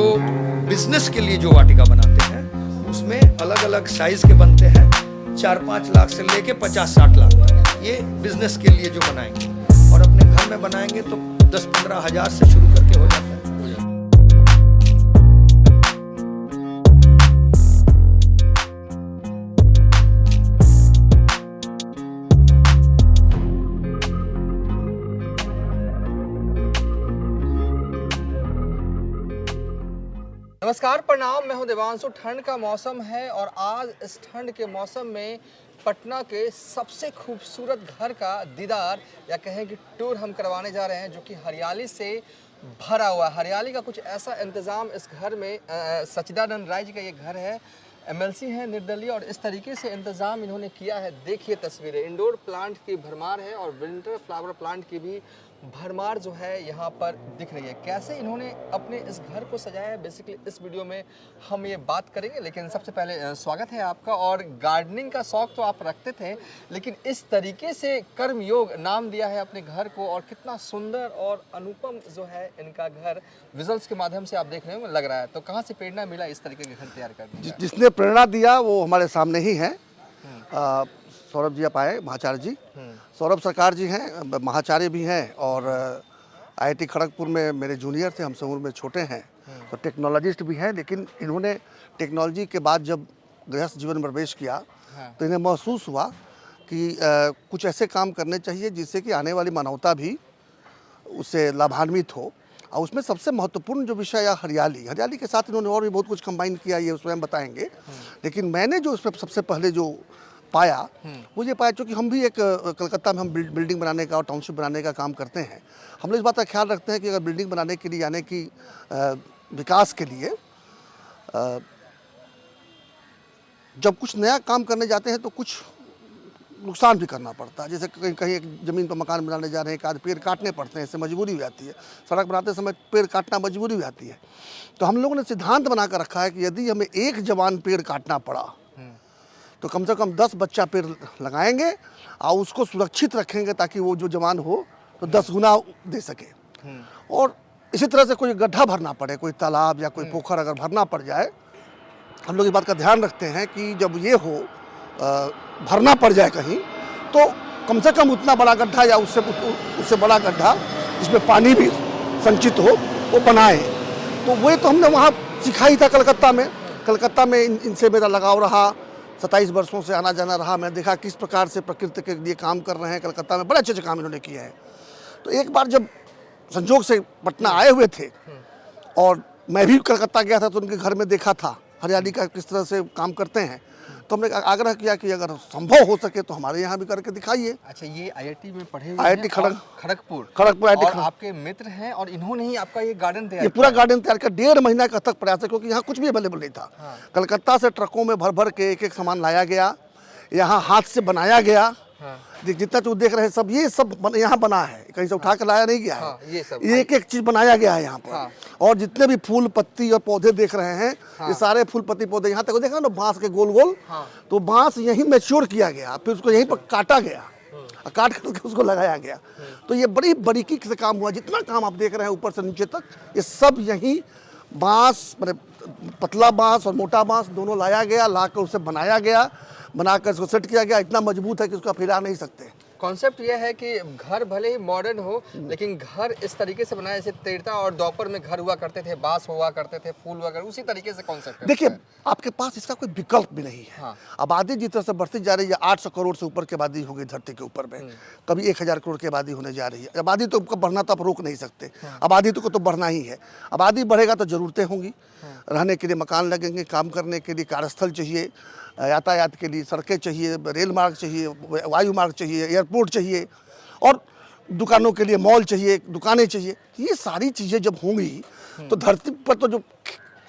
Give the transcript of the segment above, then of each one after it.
जो बिजनेस के लिए जो वाटिका बनाते हैं उसमें अलग अलग साइज के बनते हैं, 4-5 लाख से लेके 50-60 लाख तक। ये बिजनेस के लिए जो बनाएंगे, और अपने घर में बनाएंगे तो 10-15 हज़ार से शुरू करके हो जाता है। नमस्कार, प्रणाम। मैं हूं देवांशु। ठंड का मौसम है और आज इस ठंड के मौसम में पटना के सबसे खूबसूरत घर का दीदार या कहें कि टूर हम करवाने जा रहे हैं, जो कि हरियाली से भरा हुआ है। हरियाली का कुछ ऐसा इंतज़ाम इस घर में सच्चिदानंद राय जी का ये घर है, एमएलसी हैं निर्दलीय, और इस तरीके से इंतज़ाम इन्होंने किया है। देखिए तस्वीरें, इंडोर प्लांट की भरमार है और विंटर फ्लावर प्लांट की भी भरमार जो है यहाँ पर दिख रही है। कैसे इन्होंने अपने इस घर को सजाया है, बेसिकली इस वीडियो में हम ये बात करेंगे। लेकिन सबसे पहले स्वागत है आपका। और गार्डनिंग का शौक तो आप रखते थे, लेकिन इस तरीके से कर्मयोग नाम दिया है अपने घर को, और कितना सुंदर और अनुपम जो है इनका घर विजुअल्स के माध्यम से आप देख रहे हो लग रहा है। तो कहाँ से प्रेरणा मिला इस तरीके के घर तैयार करने का? जिसने प्रेरणा दिया वो हमारे सामने ही है। सौरभ जी आप आए, महाचार्य जी, सौरभ सरकार जी हैं, महाचार्य भी हैं, और आईआईटी खड़गपुर में मेरे जूनियर थे, हमसे उम्र में छोटे हैं, तो टेक्नोलॉजिस्ट भी हैं। लेकिन इन्होंने टेक्नोलॉजी के बाद जब गृहस्थ जीवन में प्रवेश किया तो इन्हें महसूस हुआ कि कुछ ऐसे काम करने चाहिए जिससे कि आने वाली मानवता भी उससे लाभान्वित हो। और उसमें सबसे महत्वपूर्ण जो विषय है हरियाली के साथ इन्होंने और भी बहुत कुछ कंबाइन किया, ये स्वयं बताएंगे। लेकिन मैंने जो उसमें सबसे पहले जो पाया वो ये पाया, क्योंकि हम भी एक कलकत्ता में हम बिल्डिंग बनाने का और टाउनशिप बनाने का काम करते हैं। हम लोग इस बात का ख्याल रखते हैं कि अगर बिल्डिंग बनाने के लिए यानी कि विकास के लिए जब कुछ नया काम करने जाते हैं तो कुछ नुकसान भी करना पड़ता है। जैसे कहीं एक ज़मीन पर मकान बनाने जा रहे हैं, एक आध पेड़ काटने पड़ते हैं, इससे मजबूरी हो जाती है। सड़क बनाते समय पेड़ काटना मजबूरी हो जाती है। तो हम लोगों ने सिद्धांत बना कर रखा है कि यदि हमें एक जवान पेड़ काटना पड़ा तो कम से कम 10 बच्चा पेड़ लगाएंगे और उसको सुरक्षित रखेंगे, ताकि वो जो जवान हो तो 10 गुना दे सके। और इसी तरह से कोई गड्ढा भरना पड़े, कोई तालाब या कोई पोखर अगर भरना पड़ जाए, हम लोग इस बात का ध्यान रखते हैं कि जब ये हो भरना पड़ जाए कहीं, तो कम से कम उतना बड़ा गड्ढा या उससे बड़ा गड्ढा जिसमें पानी भी संचित हो वो बनाए। तो वही तो हमने वहाँ सिखाई था कलकत्ता में इनसे मेरा लगाव रहा। 27 वर्षों से आना जाना रहा। मैं देखा किस प्रकार से प्रकृति के लिए काम कर रहे हैं। कलकत्ता में बड़े अच्छे काम इन्होंने किए हैं। तो एक बार जब संजोग से पटना आए हुए थे और मैं भी कलकत्ता गया था, तो उनके घर में देखा था हरियाली का किस तरह से काम करते हैं। तो हमने आग्रह किया कि अगर संभव हो सके तो हमारे यहाँ भी करके दिखाइए। अच्छा, ये आईआईटी में पढ़े हुए आईआईटी खड़गपुर और आपके मित्र हैं, और इन्होंने ही आपका ये गार्डन तैयार ये पूरा गार्डन तैयार किया। 1.5 महीना का तक प्रयास है, क्योंकि यहाँ कुछ भी अवेलेबल नहीं था। कलकत्ता से ट्रकों में भर भर के एक सामान लाया गया, यहाँ हाथ से बनाया गया। जितना जो देख रहे हैं सब ये सब यहाँ बना है, कहीं से उठा कर लाया नहीं गया है। ये एक चीज बनाया गया है यहाँ पर। और जितने भी फूल पत्ती और पौधे देख रहे हैं, ये सारे फूल पत्ती पौधे यहाँ तक देखा ना, बांस के गोल गोल, तो बांस यहीं मैच्योर किया गया, फिर उसको यहीं पर काटा गया, काट करके उसको लगाया गया। तो ये बड़ी बारीकी से काम हुआ। जितना काम आप देख रहे हैं ऊपर से नीचे तक, ये सब यहीं बांस, मतलब पतला बांस और मोटा बांस दोनों लाया गया, लाकर उसे बनाया गया, बनाकर इसको सेट किया गया। इतना मजबूत है कि उसको आप हिला नहीं सकते। कॉन्सेप्ट यह है कि घर भले ही मॉडर्न हो, लेकिन घर इस तरीके से बनाया जैसे त्रेता और द्वापर में घर हुआ करते थे, बांस हुआ करते थे, फूल वगैरह, उसी तरीके से कॉन्सेप्ट है। देखिए, आपके पास इसका कोई विकल्प भी नहीं है। आबादी जिस तरह से बढ़ती जा रही है, 800 करोड़ से ऊपर की आबादी हो गई धरती के ऊपर में, कभी 1000 करोड़ की आबादी होने जा रही है। आबादी तो बढ़ना तो आप रोक नहीं सकते, आबादी को तो बढ़ना ही है। आबादी बढ़ेगा तो ज़रूरतें होंगी, रहने के लिए मकान लगेंगे, काम करने के लिए कार्यस्थल चाहिए, यातायात के लिए सड़कें चाहिए, रेल मार्ग चाहिए, वायु मार्ग चाहिए, एयरपोर्ट चाहिए, और दुकानों के लिए मॉल चाहिए, दुकानें चाहिए। ये सारी चीज़ें जब होंगी तो धरती पर तो जो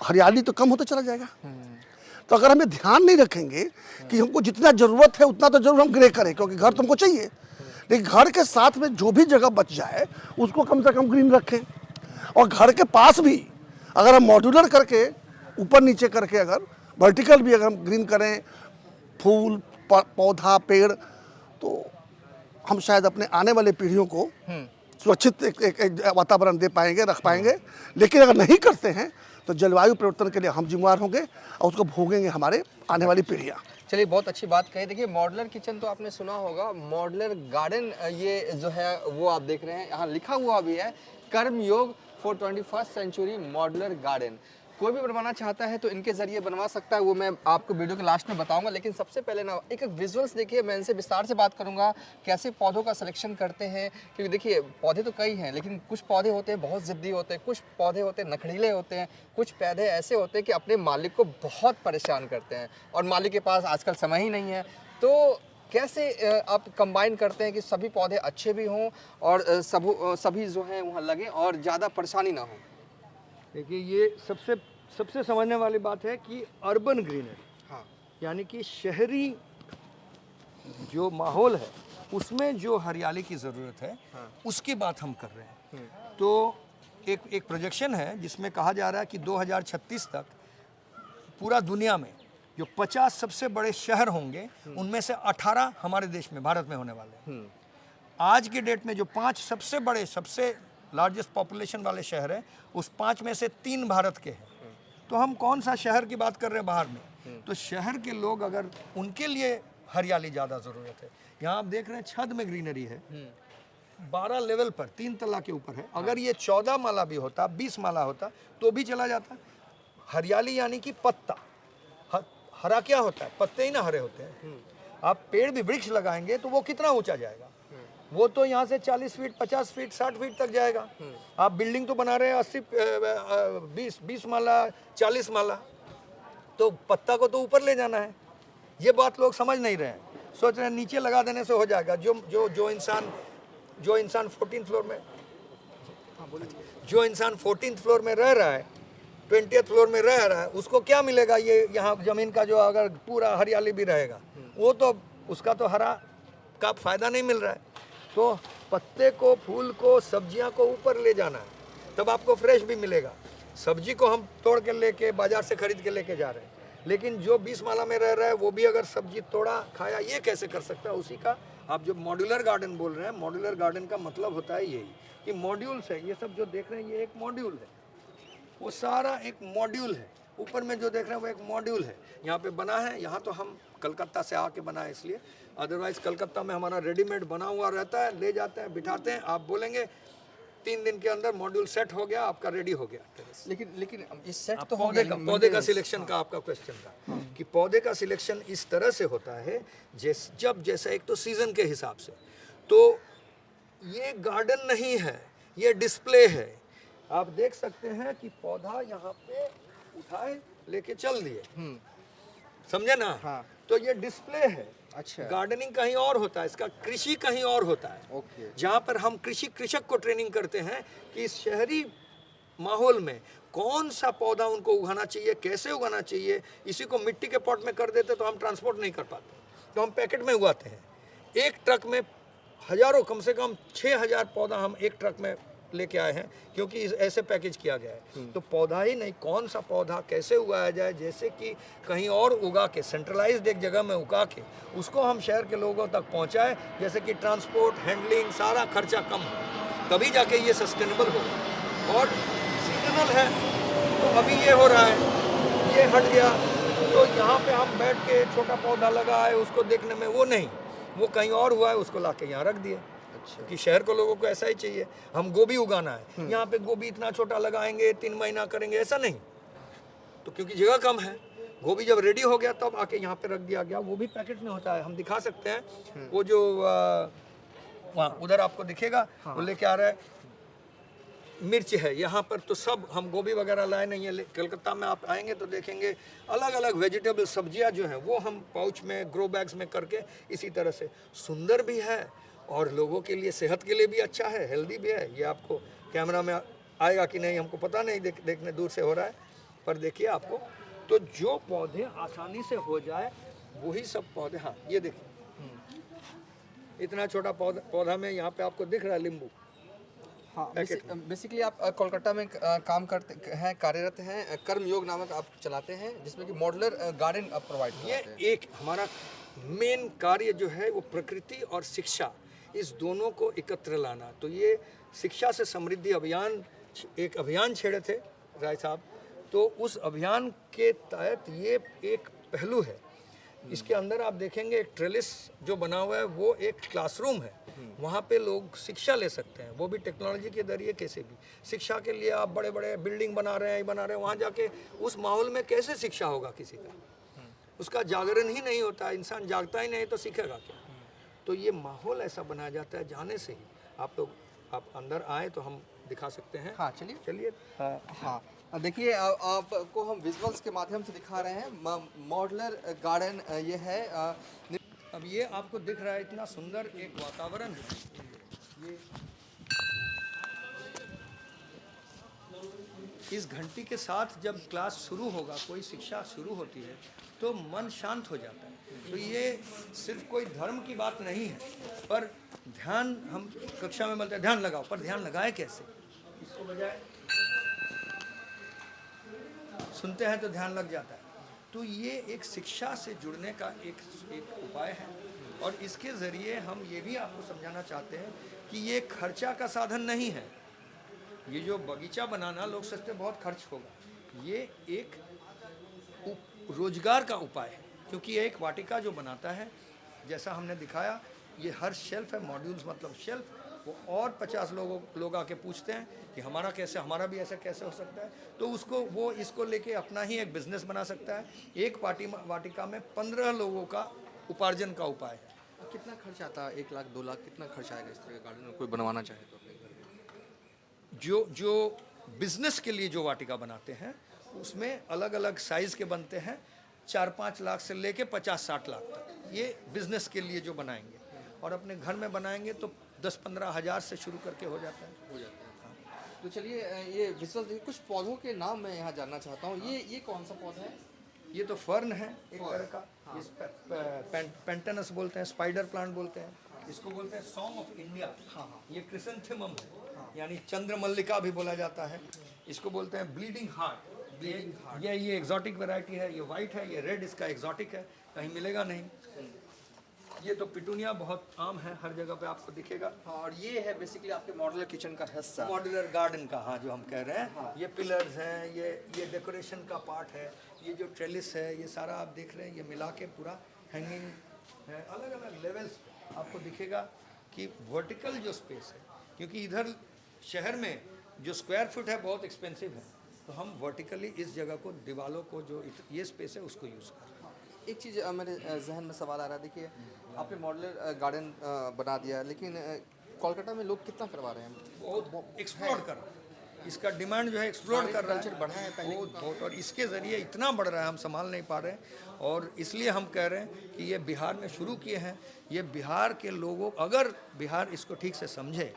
हरियाली तो कम होता चला जाएगा। तो अगर हमें ध्यान नहीं रखेंगे कि हमको जितना ज़रूरत है उतना तो जरूर हम ग्रे करें, क्योंकि घर तुमको चाहिए, लेकिन घर के साथ में जो भी जगह बच जाए उसको कम से कम ग्रीन रखें। और घर के पास भी अगर हम मॉड्यूलर करके ऊपर नीचे करके अगर वर्टिकल भी अगर हम ग्रीन करें, फूल पौधा पेड़, तो हम शायद अपने आने वाले पीढ़ियों को सुरक्षित एक वातावरण दे पाएंगे, रख पाएंगे। लेकिन अगर नहीं करते हैं तो जलवायु परिवर्तन के लिए हम जिम्मेवार होंगे और उसको भोगेंगे हमारे आने वाली पीढ़ियाँ। चलिए, बहुत अच्छी बात कही। देखिए, मॉडलर किचन तो आपने सुना होगा, मॉडलर गार्डन ये जो है वो आप देख रहे हैं, यहाँ लिखा हुआ भी है कर्मयोग for 21st century modeller garden. कोई भी बनवाना चाहता है तो इनके ज़रिए बनवा सकता है, वो मैं आपको वीडियो के लास्ट में बताऊंगा। लेकिन सबसे पहले ना एक विजुअल्स देखिए, मैं इनसे विस्तार से बात करूंगा कैसे पौधों का सिलेक्शन करते हैं। क्योंकि देखिए, पौधे तो कई हैं, लेकिन कुछ पौधे होते हैं बहुत ज़िद्दी होते हैं, कुछ पौधे होते हैं नखड़ीले होते हैं, कुछ पौधे ऐसे होते हैं कि अपने मालिक को बहुत परेशान करते हैं और मालिक के पास आजकल समय ही नहीं है। तो कैसे आप कंबाइन करते हैं कि सभी पौधे अच्छे भी हों और सभी जो हैं वहाँ लगें और ज़्यादा परेशानी ना हो? देखिए, ये सबसे समझने वाली बात है कि अर्बन ग्रीनरी, हाँ, यानी कि शहरी जो माहौल है उसमें जो हरियाली की ज़रूरत है, हाँ, उसकी बात हम कर रहे हैं। तो एक प्रोजेक्शन है जिसमें कहा जा रहा है कि 2036 तक पूरा दुनिया में जो 50 सबसे बड़े शहर होंगे उनमें से 18 हमारे देश में, भारत में होने वाले हैं। आज के डेट में जो 5 सबसे बड़े, सबसे लार्जेस्ट पॉपुलेशन वाले शहर हैं, उस 5 में से 3 भारत के हैं। तो हम कौन सा शहर की बात कर रहे हैं बाहर में? तो शहर के लोग, अगर उनके लिए हरियाली ज़्यादा ज़रूरत है। यहाँ आप देख रहे हैं छत में ग्रीनरी है, 12 लेवल पर, 3 तल्ला के ऊपर है। अगर ये 14 माला भी होता, 20 माला होता तो भी चला जाता। हरियाली यानी कि पत्ता, हरा क्या होता है? पत्ते ही ना हरे होते हैं। आप पेड़ भी, वृक्ष लगाएंगे तो वो कितना ऊंचा जाएगा? वो तो यहाँ से 40 फीट, 50 फीट, 60 फीट तक जाएगा। आप बिल्डिंग तो बना रहे हैं 20 माला, 40 माला, तो पत्ता को तो ऊपर ले जाना है। ये बात लोग समझ नहीं रहे हैं, सोच रहे हैं नीचे लगा देने से हो जाएगा। जो इंसान 14th फ्लोर में, जो इंसान 14th फ्लोर में रह रहा है, 20th फ्लोर में रह रहा है, उसको क्या मिलेगा? ये यहाँ ज़मीन का जो अगर पूरा हरियाली भी रहेगा, वो तो उसका तो हरा का फ़ायदा नहीं मिल रहा है। तो पत्ते को, फूल को, सब्जियां को ऊपर ले जाना है, तब आपको फ्रेश भी मिलेगा। सब्जी को हम तोड़ के लेके बाजार से खरीद के लेके जा रहे हैं, लेकिन जो 20 माला में रह रहा है वो भी अगर सब्जी तोड़ा खाया, ये कैसे कर सकता है? उसी का आप जो मॉड्यूलर गार्डन बोल रहे हैं, मॉड्यूलर गार्डन का मतलब होता है यही कि मॉड्यूल्स है। ये सब जो देख रहे हैं ये एक मॉड्यूल है, वो सारा एक मॉड्यूल है। ऊपर में जो देख रहे हैं वो एक मॉड्यूल है, यहाँ पे बना है। यहाँ तो हम कलकत्ता से आके बना है इसलिए, अदरवाइज कलकत्ता में हमारा रेडीमेड बना हुआ रहता है, ले जाते हैं, बिठाते हैं। आप बोलेंगे 3 दिन के अंदर मॉड्यूल सेट हो गया, आपका रेडी हो गया। लेकिन ये सेट तो पौधे का सिलेक्शन का आपका क्वेश्चन था कि पौधे का सिलेक्शन इस तरह से होता है जैसा एक तो सीजन के हिसाब से। तो ये गार्डन नहीं है, ये डिस्प्ले है। आप देख सकते हैं कि पौधा यहाँ पे उठाए लेके चल दिए, समझे ना? हाँ। तो ये डिस्प्ले है। अच्छा, गार्डनिंग कहीं और होता है, इसका कृषि कहीं और होता है। ओके। जहाँ पर हम कृषक को ट्रेनिंग करते हैं कि इस शहरी माहौल में कौन सा पौधा उनको उगाना चाहिए, कैसे उगाना चाहिए। इसी को मिट्टी के पॉट में कर देते तो हम ट्रांसपोर्ट नहीं कर पाते, तो हम पैकेट में उगाते हैं। एक ट्रक में हजारों, कम से कम 6000 पौधा हम एक ट्रक में लेके आए हैं, क्योंकि ऐसे पैकेज किया गया है। तो पौधा ही नहीं, कौन सा पौधा कैसे उगाया जाए, जैसे कि कहीं और उगा के, सेंट्रलाइज्ड एक जगह में उगा के उसको हम शहर के लोगों तक पहुंचाए, जैसे कि ट्रांसपोर्ट, हैंडलिंग, सारा खर्चा कम हो, तभी जाके ये सस्टेनेबल हो। और सीजनल है, तो अभी ये हो रहा है, ये हट गया, तो यहाँ पे हम बैठ के छोटा पौधा लगा है उसको देखने में, वो नहीं, वो कहीं और हुआ है, उसको ला के यहाँ रख दिए। कि शहर को लोगों को ऐसा ही चाहिए, हम गोभी उगाना है, यहाँ पे गोभी इतना छोटा लगाएंगे, 3 महीना करेंगे, ऐसा नहीं। तो क्योंकि जगह कम है, गोभी जब रेडी हो गया तब आके यहाँ पे रख दिया गया। वो भी पैकेट में होता है, हम दिखा सकते हैं। वो जो वहाँ उधर आपको दिखेगा, वो लेके आ रहा है, मिर्च है यहाँ पर। तो सब हम गोभी वगैरह लाए नहीं है। कलकत्ता में आप आएंगे तो देखेंगे अलग अलग वेजिटेबल, सब्जियाँ जो हैं वो हम पाउच में, ग्रो बैग्स में करके इसी तरह से, सुंदर भी है और लोगों के लिए, सेहत के लिए भी अच्छा है, हेल्दी भी है। ये आपको कैमरा में आएगा कि नहीं हमको पता नहीं, देखने दूर से हो रहा है, पर देखिए आपको। तो जो पौधे आसानी से हो जाए वही सब पौधे, हाँ ये देखिए, इतना छोटा पौधा में यहाँ पे आपको दिख रहा है नींबू। हाँ, बेसिकली आप कोलकाता में काम करते हैं, कार्यरत हैं, कर्मयोग नामक आप चलाते हैं, जिसमें कि मॉडलर गार्डन आप प्रोवाइड करते हैं। ये एक हमारा मेन कार्य जो है वो प्रकृति और शिक्षा, इस दोनों को एकत्र लाना। तो ये शिक्षा से समृद्धि अभियान एक अभियान छेड़े थे राय साहब, तो उस अभियान के तहत ये एक पहलू है। इसके अंदर आप देखेंगे एक ट्रेलिस जो बना हुआ है वो एक क्लासरूम है, वहाँ पे लोग शिक्षा ले सकते हैं, वो भी टेक्नोलॉजी के जरिए। कैसे भी शिक्षा के लिए आप बड़े बड़े बिल्डिंग बना रहे हैं, वहाँ जाके उस माहौल में कैसे शिक्षा होगा किसी का, उसका जागरण ही नहीं होता, इंसान जागता ही नहीं तो सीखेगा क्या। तो ये माहौल ऐसा बनाया जाता है, जाने से ही आप अंदर आए तो हम दिखा सकते हैं। हाँ चलिए। हाँ देखिए, आपको हम विजुअल्स के माध्यम से दिखा रहे हैं मॉडलर गार्डन ये है। अब ये आपको दिख रहा है इतना सुंदर एक वातावरण है। ये इस घंटी के साथ जब क्लास शुरू होगा, कोई शिक्षा शुरू होती है तो मन शांत हो जाता है। तो ये सिर्फ कोई धर्म की बात नहीं है, पर ध्यान हम कक्षा में बोलते हैं ध्यान लगाओ, पर ध्यान लगाए कैसे, इसको बजाय सुनते हैं तो ध्यान लग जाता है। तो ये एक शिक्षा से जुड़ने का एक उपाय है, और इसके ज़रिए हम ये भी आपको समझाना चाहते हैं कि ये खर्चा का साधन नहीं है। ये जो बगीचा बनाना लोग सोचते बहुत खर्च होगा, ये एक रोजगार का उपाय है। क्योंकि एक वाटिका जो बनाता है, जैसा हमने दिखाया, ये हर शेल्फ है, मॉड्यूल्स मतलब शेल्फ, वो और 50 लोग आके पूछते हैं कि हमारा भी ऐसा कैसे हो सकता है। तो वो इसको लेके अपना ही एक बिजनेस बना सकता है। एक वाटिका में 15 लोगों का उपार्जन का उपाय है। कितना खर्च आता है? 1 लाख 2 लाख कितना खर्च आएगा इस तरह का गार्डन कोई बनवाना चाहे तो अपने घर में? जो बिजनेस के लिए जो वाटिका बनाते हैं उसमें अलग अलग साइज़ के बनते हैं, 4-5 लाख से लेके 50-60 लाख तक। ये बिजनेस के लिए जो बनाएंगे, और अपने घर में बनाएंगे तो 10-15 हज़ार से शुरू करके हो जाता है। तो चलिए, ये विजुअल देखिए, कुछ पौधों के नाम मैं यहाँ जानना चाहता हूँ। ये कौन सा पौधा है? ये तो फर्न है एक तरह का। हाँ। इस पेंटेनस बोलते हैं, स्पाइडर प्लांट बोलते हैं, इसको बोलते हैं सॉन्ग ऑफ इंडिया। हाँ। ये क्रिसेंथेमम है, यानी चंद्रमल्लिका भी बोला जाता है। इसको बोलते हैं ब्लीडिंग हार्ट। ये एग्जॉटिक वैरायटी है, ये वाइट है, ये रेड इसका एग्जॉटिक है, कहीं मिलेगा नहीं। ये तो पिटूनिया बहुत आम है, हर जगह पे आपको दिखेगा। हाँ, और ये है बेसिकली आपके मॉडुलर किचन का हिस्सा, मॉड्यूलर गार्डन का, हाँ, जो हम कह रहे हैं। ये पिलर्स हैं, ये डेकोरेशन का पार्ट है, ये जो ट्रेलिस है, ये सारा आप देख रहे हैं, ये मिला के पूरा हैंगिंग है। अलग अलग लेवल्स आपको दिखेगा कि वर्टिकल जो स्पेस है, क्योंकि इधर शहर में जो स्क्वायर फुट है बहुत एक्सपेंसिव है, तो हम वर्टिकली इस जगह को, दीवालों को, जो ये स्पेस है उसको यूज़ कर रहे हैं। एक चीज़ मेरे जहन में सवाल आ रहा है। देखिए, आपने मॉडुलर गार्डन बना दिया, लेकिन कोलकाता में लोग कितना करवा रहे हैं? बहुत एक्सप्लोर कर रहा है, इसका डिमांड जो है एक्सप्लोर कर रहा कल्चर बढ़ा है है पहले बहुत, और इसके ज़रिए इतना बढ़ रहा है हम संभाल नहीं पा रहे हैं। और इसलिए हम कह रहे हैं कि ये बिहार में शुरू किए हैं। ये बिहार के लोगों, अगर बिहार इसको ठीक से समझे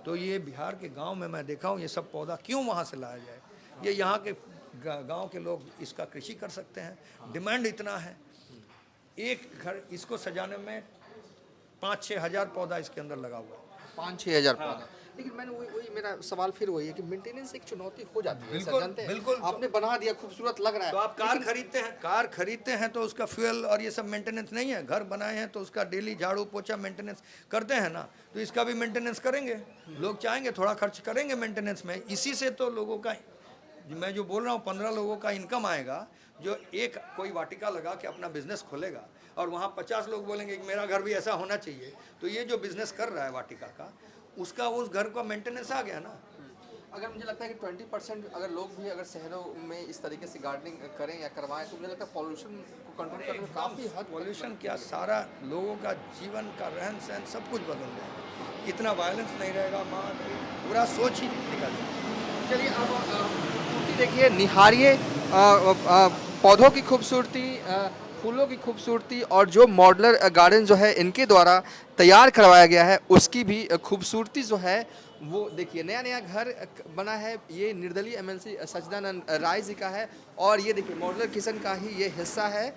तो ये बिहार के गांव में मैं देखा हूँ, ये सब पौधा क्यों वहाँ से लाया जाए। ये यहाँ के गांव के लोग इसका कृषि कर सकते हैं, डिमांड इतना है। एक घर इसको सजाने में 5-6 हज़ार पौधा इसके अंदर लगा हुआ है। 5-6 हज़ार पौधा। लेकिन मैंने वही मेरा सवाल फिर वही है कि मेंटेनेंस एक चुनौती हो जाती है। बिल्कुल, जानते हैं, बिल्कुल। आपने बना दिया, खूबसूरत लग रहा है, तो आप कार खरीदते हैं तो उसका फ्यूल और ये सब मेंटेनेंस नहीं है। घर बनाए हैं तो उसका डेली झाड़ू पोछा मेंटेनेंस करते हैं ना, तो इसका भी मेंटेनेंस करेंगे। लोग चाहेंगे थोड़ा खर्च करेंगे मेंटेनेंस में। इसी से तो लोगों का, मैं जो बोल रहा हूँ, 15 लोगों का इनकम आएगा, जो एक कोई वाटिका लगा के अपना बिजनेस खोलेगा, और वहाँ 50 लोग बोलेंगे कि मेरा घर भी ऐसा होना चाहिए। तो ये जो बिजनेस कर रहा है वाटिका का, उसका उस घर का मेंटेनेंस आ गया ना। अगर मुझे लगता है कि 20% अगर लोग भी अगर शहरों में इस तरीके से गार्डनिंग करें या करवाएं, तो मुझे लगता है पॉल्यूशन को कंट्रोल करने में काफ़ी हद। पॉल्यूशन क्या, सारा लोगों का जीवन का रहन सहन सब कुछ बदल जाएगा। इतना वायलेंस नहीं रहेगा, पूरा सोच ही निकल जाएगा। चलिए, अब खूबसूरती देखिए, निहारिए पौधों की खूबसूरती, फूलों की खूबसूरती, और जो मॉडुलर गार्डन जो है इनके द्वारा तैयार करवाया गया है उसकी भी खूबसूरती जो है वो देखिए। नया नया घर बना है, ये निर्दलीय एमएलसी सच्चिदानंद राय जी का है, और ये देखिए मॉडुलर किचन का ही ये हिस्सा है।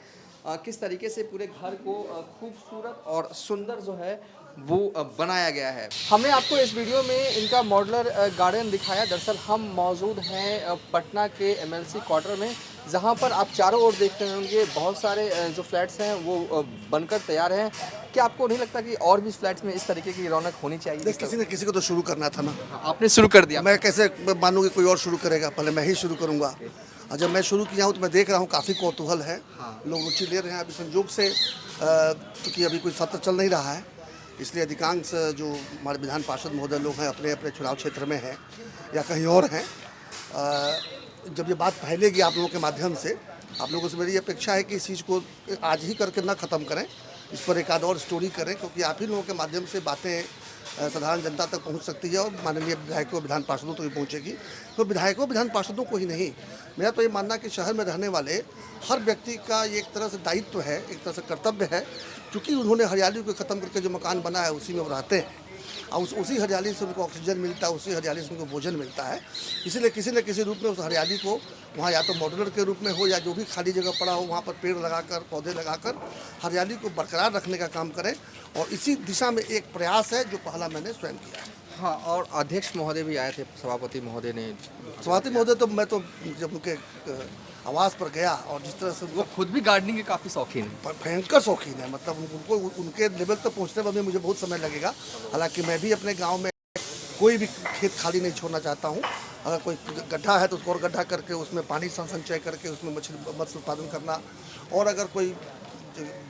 किस तरीके से पूरे घर को खूबसूरत और सुंदर जो है वो बनाया गया है। हमने आपको इस वीडियो में इनका मॉडुलर गार्डन दिखाया। दरअसल हम मौजूद हैं पटना के एमएलसी क्वार्टर में, जहाँ पर आप चारों ओर देख रहे होंगे बहुत सारे जो फ्लैट्स हैं वो बनकर तैयार हैं। क्या आपको नहीं लगता कि और भी फ्लैट्स में इस तरीके की रौनक होनी चाहिए? देख, किसी न किसी को तो शुरू करना था ना। आपने शुरू कर दिया। मैं कैसे मानूँ कि कोई और शुरू करेगा, पहले मैं ही शुरू करूँगा। और जब मैं शुरू किया हूँ तो मैं देख रहा हूँ काफ़ी कौतूहल है, लोग रुचि ले रहे हैं। अभी संयोग से क्योंकि अभी कोई सत्र चल नहीं रहा है, इसलिए अधिकांश जो हमारे विधान पार्षद महोदय लोग हैं अपने अपने चुनाव क्षेत्र में हैं या कहीं और हैं। जब ये बात फैलेगी आप लोगों के माध्यम से, आप लोगों से मेरी अपेक्षा है कि इस चीज़ को आज ही करके ना ख़त्म करें, इस पर एक आध और स्टोरी करें, क्योंकि आप ही लोगों के माध्यम से बातें साधारण जनता तक पहुंच सकती है और माननीय विधायकों विधान पार्षदों तक भी पहुंचेगी। तो विधायकों विधान पार्षदों को ही नहीं, मेरा तो ये मानना है कि शहर में रहने वाले हर व्यक्ति का ये एक तरह से दायित्व है, एक तरह से कर्तव्य है, क्योंकि उन्होंने हरियाली को ख़त्म करके जो मकान बना है उसी में वो रहते हैं और उसी हरियाली से उनको ऑक्सीजन मिलता है, उसी हरियाली से उनको भोजन मिलता है। इसलिए किसी न किसी रूप में उस हरियाली को वहाँ या तो मॉड्यूलर के रूप में हो या जो भी खाली जगह पड़ा हो वहाँ पर पेड़ लगाकर पौधे लगाकर हरियाली को बरकरार रखने का काम करें। और इसी दिशा में एक प्रयास है जो पहला मैंने स्वयं किया है। हाँ, और अध्यक्ष महोदय भी आए थे, सभापति महोदय ने। सभापति महोदय तो मैं तो जब उनके आवास पर गया और जिस तरह से वो खुद भी गार्डनिंग के काफ़ी शौकीन है। भयंकर शौकीन है, मतलब उनको उनके लेवल तक पहुंचने में भी मुझे बहुत समय लगेगा। हालांकि मैं भी अपने गांव में कोई भी खेत खाली नहीं छोड़ना चाहता हूं। अगर कोई गड्ढा है तो उसको और गड्ढा करके उसमें पानी संचय करके उसमें मत्स्य उत्पादन करना, और अगर कोई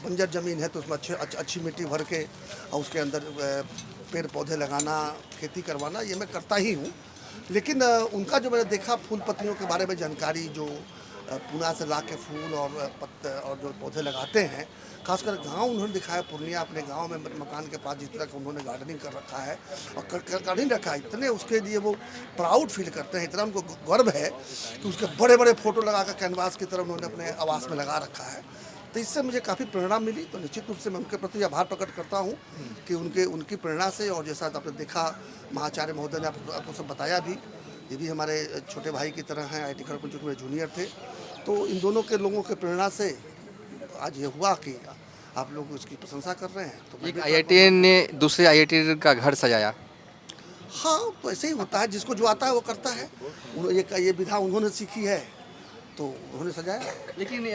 बंजर ज़मीन है तो उसमें अच्छी मिट्टी भर के और उसके अंदर पेड़ पौधे लगाना, खेती करवाना, ये मैं करता ही हूँ। लेकिन उनका जो मैंने देखा फूल पत्तियों के बारे में जानकारी, जो पूना से ला के फूल और जो पौधे लगाते हैं, खासकर गांव उन्होंने दिखाया पूर्णिया, अपने गांव में मकान के पास जिस तरह का उन्होंने गार्डनिंग कर रखा है और कर नहीं रखा है, इतने उसके लिए वो प्राउड फील करते हैं, इतना उनको गर्व है कि उसके बड़े बड़े फोटो लगाकर कैनवास की तरह उन्होंने अपने आवास में लगा रखा है। तो इससे मुझे काफ़ी प्रेरणा मिली। तो निश्चित रूप से मैं उनके प्रति आभार प्रकट करता हूँ कि उनकी प्रेरणा से, और जैसा आपने देखा महाचार्य महोदय ने आपको सब बताया भी, ये भी हमारे छोटे भाई की तरह हैं, IIT खड़गपुर जो मेरे जूनियर थे। तो इन दोनों के लोगों के प्रेरणा से आज ये हुआ कि आप लोग उसकी प्रशंसा कर रहे हैं। तो एक IIT ने दूसरे IIT का घर सजाया। हाँ, तो ऐसे ही होता है, जिसको जो आता है वो करता है। ये विधा उन्होंने सीखी है तो उन्होंने सजाया। लेकिन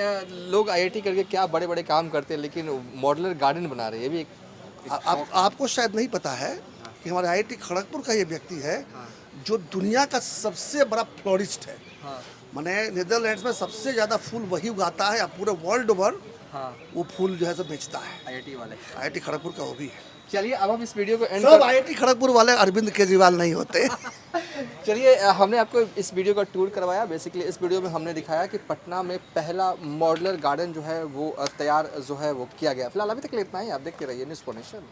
लोग IIT करके क्या बड़े बड़े काम करते हैं, लेकिन मॉडलर गार्डन बना रहे हैं, ये भी आपको शायद नहीं पता है कि हमारे IIT खड़गपुर का ये व्यक्ति है जो दुनिया का सबसे बड़ा फ्लोरिस्ट है। माने नीदरलैंड्स में सबसे ज़्यादा फूल वही उगाता है, पूरे वर्ल्ड ओवर वो फूल जो है सब बेचता है। IIT वाले, IIT खड़गपुर का वो भी है। चलिए अब हम इस वीडियो को एंड सब IIT खड़गपुर वाले अरविंद केजरीवाल नहीं होते। चलिए हमने आपको इस वीडियो का टूर करवाया। बेसिकली इस वीडियो में हमने दिखाया कि पटना में पहला मॉडलर गार्डन जो है वो तैयार जो है वो किया गया। फिलहाल अभी तक इतना ही, आप देखते रहिए न्यूज़ नेशन।